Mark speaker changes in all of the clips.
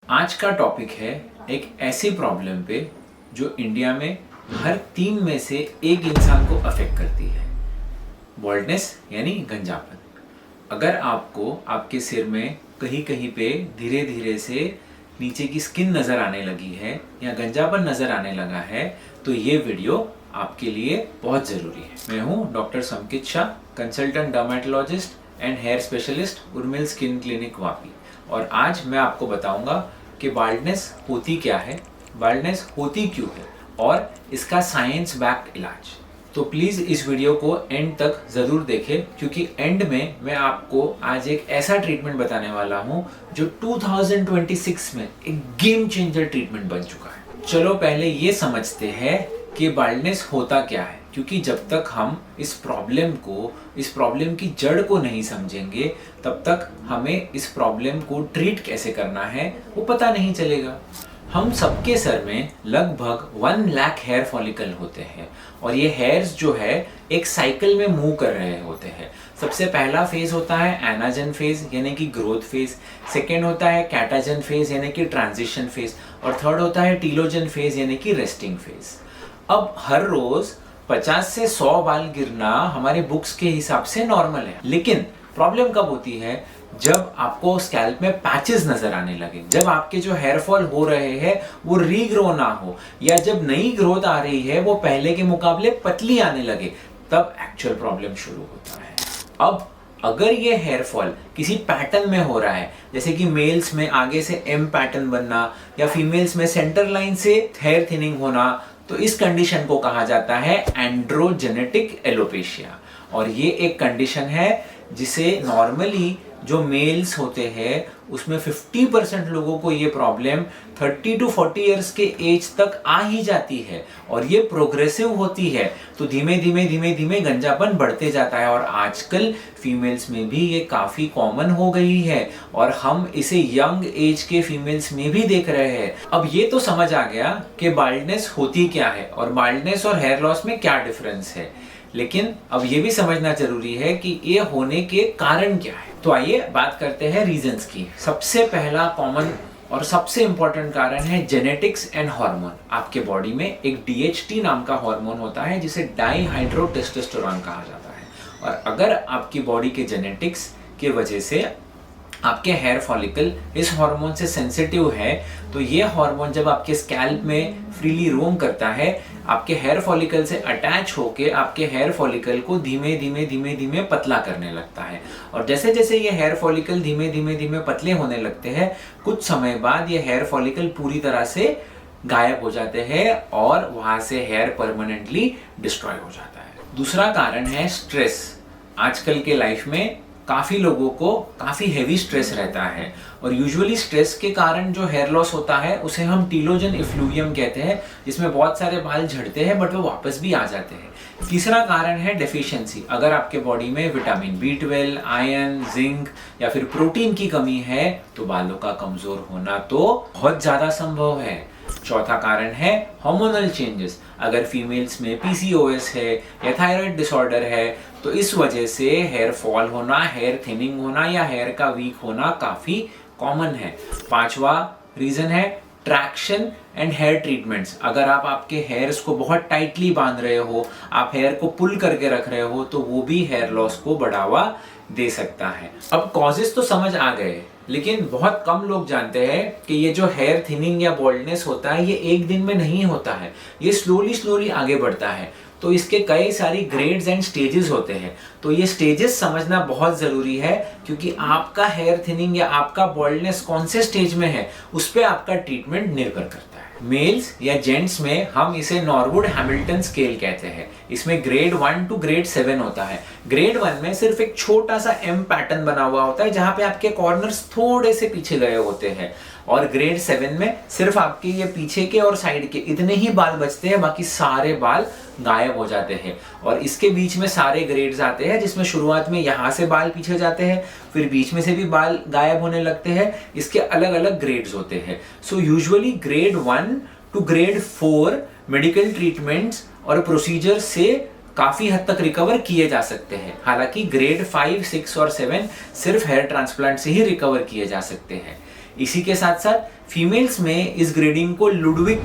Speaker 1: आज का टॉपिक है एक ऐसी प्रॉब्लम पे जो इंडिया में हर 3 में से 1 इंसान को अफेक्ट करती है, बॉल्डनेस यानी गंजापन। अगर आपको आपके सिर में कहीं कहीं पे धीरे धीरे से नीचे की स्किन नज़र आने लगी है या गंजापन नज़र आने लगा है तो ये वीडियो आपके लिए बहुत ज़रूरी है। मैं हूँ doctor Samkit Shah, consultant dermatologist and hair specialist Urmil skin clinic Vapi. और आज मैं आपको बताऊंगा कि बाल्डनेस होती क्या है, बाल्डनेस होती क्यों है और इसका साइंस बैक्ड इलाज। तो प्लीज़ इस वीडियो को एंड तक ज़रूर देखें, क्योंकि एंड में मैं आपको आज एक ऐसा ट्रीटमेंट बताने वाला हूँ जो 2026 में एक गेम चेंजर ट्रीटमेंट बन चुका है। चलो पहले ये समझते हैं कि बाल्डनेस होता क्या है, क्योंकि जब तक हम इस प्रॉब्लम की जड़ को नहीं समझेंगे तब तक हमें इस प्रॉब्लम को ट्रीट कैसे करना है वो पता नहीं चलेगा। हम सबके सर में लगभग 1 लाख हेयर फॉलिकल होते हैं और ये हेयर्स जो है एक साइकिल में मूव कर रहे होते हैं। सबसे पहला फेज होता है एनाजन फेज यानी कि ग्रोथ फेज, सेकेंड होता है कैटाजन फेज यानी कि ट्रांजिशन फेज और थर्ड होता है टीलोजन फेज यानी कि रेस्टिंग फेज। अब हर रोज 50 से 100 बाल गिरना हमारे बुक्स के हिसाब से नॉर्मल है, लेकिन प्रॉब्लम कब होती है जब आपको स्कैल्प में पैचेस नजर आने लगे, जब आपके जो हेयर फॉल हो रहे हैं वो रीग्रो ना हो, या जब नई ग्रोथ आ रही है वो पहले के मुकाबले पतली आने लगे, तब एक्चुअल प्रॉब्लम शुरू होता है। अब अगर ये हेयर फॉल किसी पैटर्न में हो रहा है, जैसे कि मेल्स में आगे से एम पैटर्न बनना या फीमेल्स में सेंटर लाइन से हेयर थिनिंग होना, तो इस कंडीशन को कहा जाता है एंड्रोजेनेटिक एलोपेशिया। और ये एक कंडीशन है जिसे नॉर्मली जो मेल्स होते हैं उसमें 50% लोगों को ये प्रॉब्लम 30 to 40 इयर्स के एज तक आ ही जाती है और ये प्रोग्रेसिव होती है, तो धीमे धीमे गंजापन बढ़ते जाता है और आजकल फीमेल्स में भी ये काफ़ी कॉमन हो गई है और हम इसे यंग एज के फीमेल्स में भी देख रहे हैं। अब ये तो समझ आ गया कि बाल्डनेस होती क्या है और बाल्डनेस और हेयर लॉस में क्या डिफरेंस है, लेकिन अब ये भी समझना जरूरी है कि ये होने के कारण क्या है। तो आइए बात करते हैं रीजंस की। सबसे पहला कॉमन और सबसे इंपॉर्टेंट कारण है जेनेटिक्स एंड हार्मोन। आपके बॉडी में एक DHT नाम का हार्मोन होता है जिसे डाईहाइड्रोटेस्टोस्टेरोन कहा जाता है, और अगर आपकी बॉडी के जेनेटिक्स की वजह से आपके हेयर फॉलिकल इस हार्मोन से सेंसिटिव है, तो ये हार्मोन जब आपके स्कैल्प में फ्रीली रोम करता है, आपके हेयर फॉलिकल से अटैच होके आपके हेयर फॉलिकल को धीमे धीमे पतला करने लगता है। और जैसे जैसे ये हेयर फॉलिकल धीमे धीमे पतले होने लगते हैं, कुछ समय बाद ये हेयर फॉलिकल पूरी तरह से गायब हो जाते हैं और वहां से हेयर परमानेंटली डिस्ट्रॉय हो जाता है। दूसरा कारण है स्ट्रेस। आजकल के लाइफ में काफ़ी लोगों को काफ़ी हैवी स्ट्रेस रहता है और यूजुअली स्ट्रेस के कारण जो हेयर लॉस होता है उसे हम टीलोजन इफ्लूवियम कहते हैं, जिसमें बहुत सारे बाल झड़ते हैं बट वो वापस भी आ जाते हैं। तीसरा कारण है डेफिशिएंसी। अगर आपके बॉडी में विटामिन B12, आयरन, जिंक या फिर प्रोटीन की कमी है तो बालों का कमजोर होना तो बहुत ज़्यादा संभव है। चौथा कारण है हार्मोनल चेंजेस। अगर फीमेल्स में PCOS है या थायराइड डिसऑर्डर है तो इस वजह से हेयर फॉल होना, हेयर थिनिंग होना या हेयर का वीक होना काफ़ी कॉमन है। पांचवा रीज़न है ट्रैक्शन एंड हेयर ट्रीटमेंट्स। अगर आप आपके हेयर्स को बहुत टाइटली बांध रहे हो, आप हेयर को पुल करके रख रहे हो, तो वो भी हेयर लॉस को बढ़ावा दे सकता है। अब कॉजेस तो समझ आ गए, लेकिन बहुत कम लोग जानते हैं कि ये जो हेयर थिनिंग या बॉल्डनेस होता है ये एक दिन में नहीं होता है, ये स्लोली आगे बढ़ता है। तो इसके कई सारी ग्रेड्स एंड स्टेजेस होते हैं, तो ये स्टेजेस समझना बहुत ज़रूरी है, क्योंकि आपका हेयर थिनिंग या आपका बॉल्डनेस कौन से स्टेज में है उस पर आपका ट्रीटमेंट निर्भर करता है। मेल्स या जेंट्स में हम इसे नॉरवुड हैमिल्टन स्केल कहते हैं। इसमें ग्रेड 1 to ग्रेड 7 होता है। ग्रेड 1 में सिर्फ एक छोटा सा M पैटर्न बना हुआ होता है जहाँ पे आपके कॉर्नर्स थोड़े से पीछे गए होते हैं, और ग्रेड 7 में सिर्फ आपके ये पीछे के और साइड के इतने ही बाल बचते हैं, बाकी सारे बाल गायब हो जाते हैं। और इसके बीच में सारे ग्रेड्स आते हैं, जिसमें शुरुआत में यहाँ से बाल पीछे जाते हैं, फिर बीच में से भी बाल गायब होने लगते हैं। इसके अलग अलग ग्रेड्स होते हैं। So usually grade 1 to grade 4 medical treatments और प्रोसीजर से काफी हद तक रिकवर किए जा सकते हैं। हालांकि ग्रेड 5, 6 और 7 सिर्फ हेयर ट्रांसप्लांट से ही रिकवर किए जा सकते हैं। इसी के साथ साथ फीमेल्स में इस ग्रेडिंग को लुडविक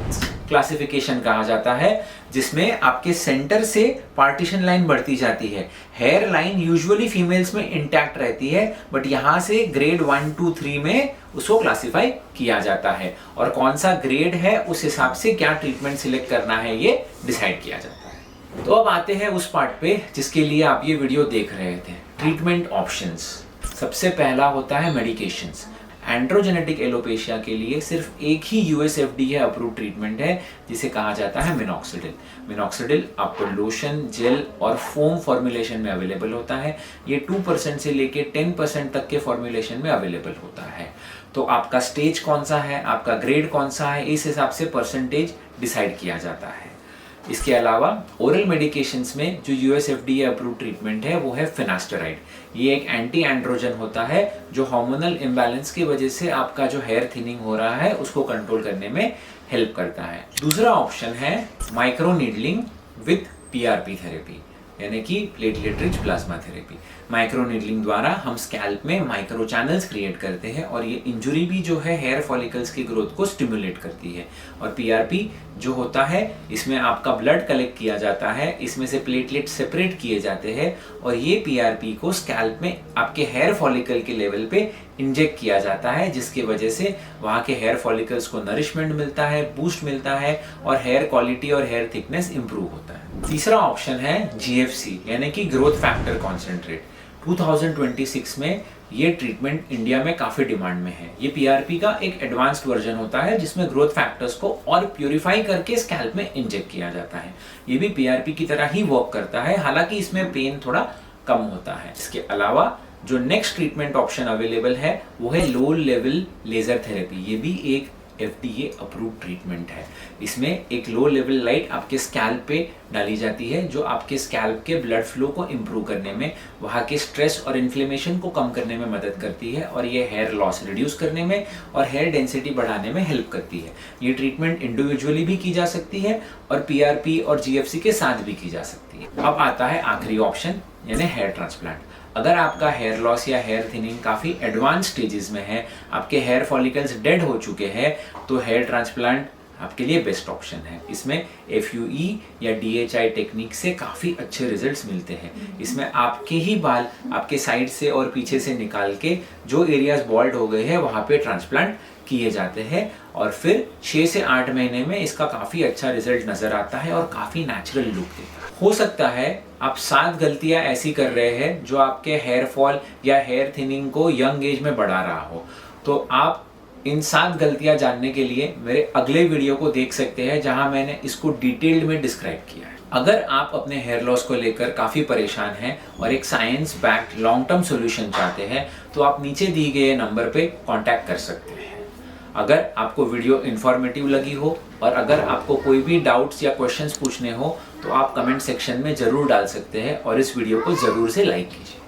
Speaker 1: क्लासिफिकेशन कहा जाता है, जिसमें आपके सेंटर से पार्टीशन लाइन बढ़ती जाती है। हेयर लाइन यूजुअली फीमेल्स में इंटैक्ट रहती है, बट यहाँ से ग्रेड 1, 2, 3 में उसको क्लासिफाई किया जाता है, और कौन सा ग्रेड है उस हिसाब से क्या ट्रीटमेंट सिलेक्ट करना है ये डिसाइड किया जाता है। तो अब आते हैं उस पार्ट पे जिसके लिए आप ये वीडियो देख रहे थे, ट्रीटमेंट ऑप्शंस। सबसे पहला होता है मेडिकेशंस। एंड्रोजेनेटिक एलोपेशिया के लिए सिर्फ एक ही यूएस FDA अप्रूव ट्रीटमेंट है, जिसे कहा जाता है मिनॉक्सिडिल। मिनॉक्सिडिल आपको लोशन, जेल और फोम फॉर्मुलेशन में अवेलेबल होता है। ये 2% से लेके 10% तक के फॉर्मुलेशन में अवेलेबल होता है। तो आपका स्टेज कौन सा है, आपका ग्रेड कौन सा है, इस हिसाब से परसेंटेज डिसाइड किया जाता है। इसके अलावा ओरल मेडिकेशंस में जो यूएस FDA अप्रूव ट्रीटमेंट है वो है फिनास्टेराइड। ये एक एंटी एंड्रोजन होता है जो हार्मोनल इम्बैलेंस की वजह से आपका जो हेयर थिनिंग हो रहा है उसको कंट्रोल करने में हेल्प करता है। दूसरा ऑप्शन है micro needling with PRP therapy, यानी कि platelet rich plasma therapy. Micro needling द्वारा हम स्कैल्प में माइक्रो चैनल्स क्रिएट करते हैं, और ये इंजुरी भी जो है हेयर फॉलिकल्स की ग्रोथ को स्टिमुलेट करती है। और PRP जो होता है, इसमें आपका ब्लड कलेक्ट किया जाता है, इसमें से प्लेटलेट सेपरेट किए जाते हैं, और ये PRP को स्कैल्प में आपके हेयर फॉलिकल के लेवल पे इंजेक्ट किया जाता है, जिसकी वजह से वहाँ के हेयर फॉलिकल्स को नरिशमेंट मिलता है, बूस्ट मिलता है, और हेयर क्वालिटी और हेयर थिकनेस इंप्रूव होता है। तीसरा ऑप्शन है GFC, यानी कि ग्रोथ फैक्टर कॉन्सेंट्रेट। 2026 में ये ट्रीटमेंट इंडिया में काफी डिमांड में है। ये PRP का एक एडवांस्ड वर्जन होता है, जिसमें ग्रोथ फैक्टर्स को और प्यूरिफाई करके स्कैल्प में इंजेक्ट किया जाता है। ये भी PRP की तरह ही वर्क करता है, हालांकि इसमें पेन थोड़ा कम होता है। इसके अलावा जो नेक्स्ट ट्रीटमेंट ऑप्शन अवेलेबल है वो है लो लेवल लेजर थेरेपी। ये भी एक FDA अप्रूव ट्रीटमेंट है। इसमें एक लो लेवल लाइट आपके स्कैल्प पे डाली जाती है, जो आपके स्कैल्प के ब्लड फ्लो को इम्प्रूव करने में, वहाँ के स्ट्रेस और इन्फ्लेमेशन को कम करने में मदद करती है, और ये हेयर लॉस रिड्यूस करने में और हेयर डेंसिटी बढ़ाने में हेल्प करती है। ये ट्रीटमेंट इंडिविजुअली भी की जा सकती है और PRP और GFC के साथ भी की जा सकती है। अब आता है आखिरी ऑप्शन, यानी हेयर ट्रांसप्लांट। अगर आपका हेयर लॉस या हेयर थिनिंग काफ़ी एडवांस स्टेजेस में है, आपके हेयर फॉलिकल्स डेड हो चुके हैं, तो हेयर ट्रांसप्लांट आपके लिए बेस्ट ऑप्शन है। इसमें FUE या DHI टेक्निक से काफ़ी अच्छे रिजल्ट्स मिलते हैं। इसमें आपके ही बाल आपके साइड से और पीछे से निकाल के जो एरियाज बॉल्ड हो गए हैं वहाँ पे ट्रांसप्लांट किए जाते हैं, और फिर 6 से 8 महीने में इसका काफ़ी अच्छा रिजल्ट नज़र आता है और काफ़ी नेचुरल लुक देता है। हो सकता है आप 7 गलतियां ऐसी कर रहे हैं जो आपके हेयर फॉल या हेयर थिनिंग को यंग एज में बढ़ा रहा हो, तो आप इन 7 गलतियां जानने के लिए मेरे अगले वीडियो को देख सकते हैं, जहां मैंने इसको डिटेल्ड में डिस्क्राइब किया है। अगर आप अपने हेयर लॉस को लेकर काफ़ी परेशान हैं और एक science backed long term solution चाहते हैं, तो आप नीचे दिए गए नंबर पे कांटेक्ट कर सकते हैं। अगर आपको वीडियो इन्फॉर्मेटिव लगी हो और अगर आपको कोई भी डाउट्स या क्वेश्चंस पूछने हो, तो आप कमेंट सेक्शन में ज़रूर डाल सकते हैं, और इस वीडियो को ज़रूर से लाइक कीजिए।